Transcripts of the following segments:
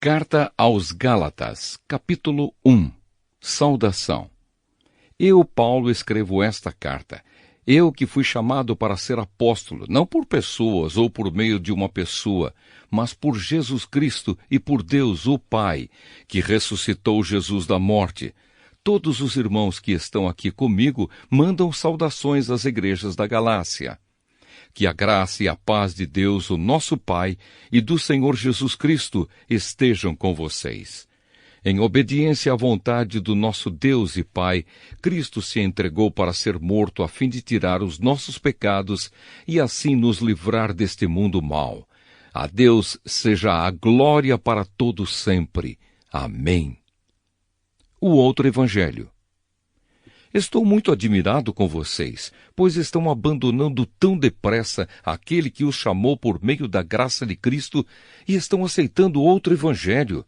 Carta aos Gálatas, capítulo 1. Saudação. Eu, Paulo, escrevo esta carta. Eu que fui chamado para ser apóstolo, não por pessoas ou por meio de uma pessoa, mas por Jesus Cristo e por Deus, o Pai, que ressuscitou Jesus da morte. Todos os irmãos que estão aqui comigo mandam saudações às igrejas da Galácia. Que a graça e a paz de Deus, o nosso Pai, e do Senhor Jesus Cristo estejam com vocês. Em obediência à vontade do nosso Deus e Pai, Cristo se entregou para ser morto a fim de tirar os nossos pecados e assim nos livrar deste mundo mau. A Deus seja a glória para todos sempre. Amém. O outro Evangelho. Estou muito admirado com vocês, pois estão abandonando tão depressa aquele que os chamou por meio da graça de Cristo e estão aceitando outro evangelho.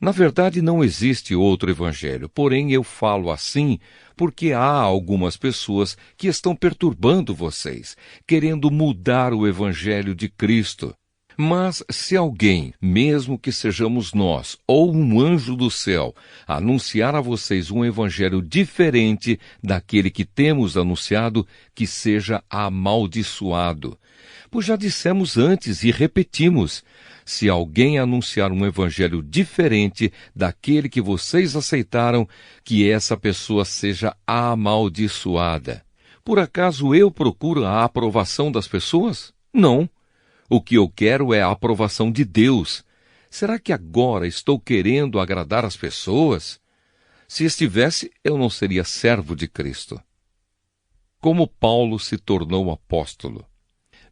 Na verdade, não existe outro evangelho, porém eu falo assim porque há algumas pessoas que estão perturbando vocês, querendo mudar o evangelho de Cristo. Mas se alguém, mesmo que sejamos nós, ou um anjo do céu, anunciar a vocês um evangelho diferente daquele que temos anunciado, que seja amaldiçoado. Pois já dissemos antes e repetimos, se alguém anunciar um evangelho diferente daquele que vocês aceitaram, que essa pessoa seja amaldiçoada. Por acaso eu procuro a aprovação das pessoas? Não. O que eu quero é a aprovação de Deus. Será que agora estou querendo agradar as pessoas? Se estivesse, eu não seria servo de Cristo. Como Paulo se tornou apóstolo.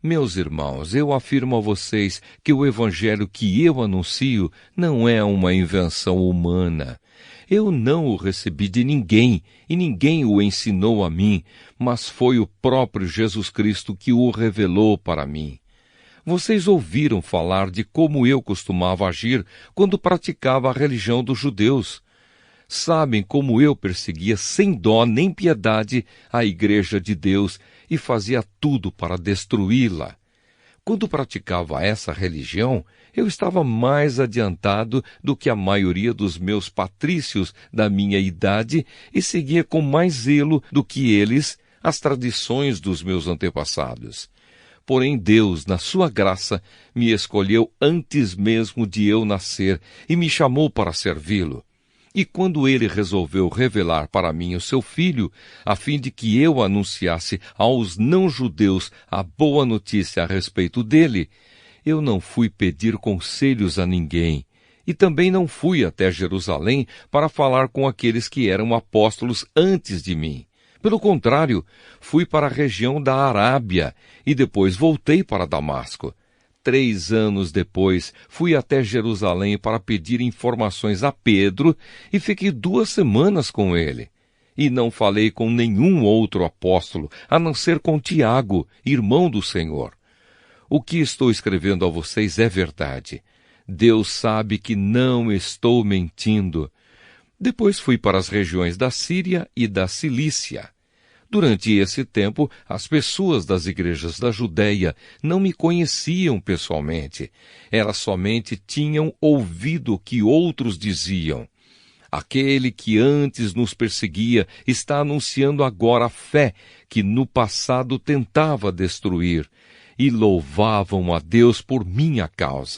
Meus irmãos, eu afirmo a vocês que o evangelho que eu anuncio não é uma invenção humana. Eu não o recebi de ninguém, e ninguém o ensinou a mim, mas foi o próprio Jesus Cristo que o revelou para mim. Vocês ouviram falar de como eu costumava agir quando praticava a religião dos judeus. Sabem como eu perseguia sem dó nem piedade a igreja de Deus e fazia tudo para destruí-la. Quando praticava essa religião, eu estava mais adiantado do que a maioria dos meus patrícios da minha idade e seguia com mais zelo do que eles as tradições dos meus antepassados. Porém Deus, na sua graça, me escolheu antes mesmo de eu nascer e me chamou para servi-lo. E quando ele resolveu revelar para mim o seu Filho, a fim de que eu anunciasse aos não-judeus a boa notícia a respeito dele, eu não fui pedir conselhos a ninguém, e também não fui até Jerusalém para falar com aqueles que eram apóstolos antes de mim. Pelo contrário, fui para a região da Arábia e depois voltei para Damasco. 3 anos depois, fui até Jerusalém para pedir informações a Pedro e fiquei 2 semanas com ele. E não falei com nenhum outro apóstolo, a não ser com Tiago, irmão do Senhor. O que estou escrevendo a vocês é verdade. Deus sabe que não estou mentindo. Depois fui para as regiões da Síria e da Cilícia. Durante esse tempo, as pessoas das igrejas da Judéia não me conheciam pessoalmente. Elas somente tinham ouvido o que outros diziam. Aquele que antes nos perseguia está anunciando agora a fé que no passado tentava destruir, e louvavam a Deus por minha causa.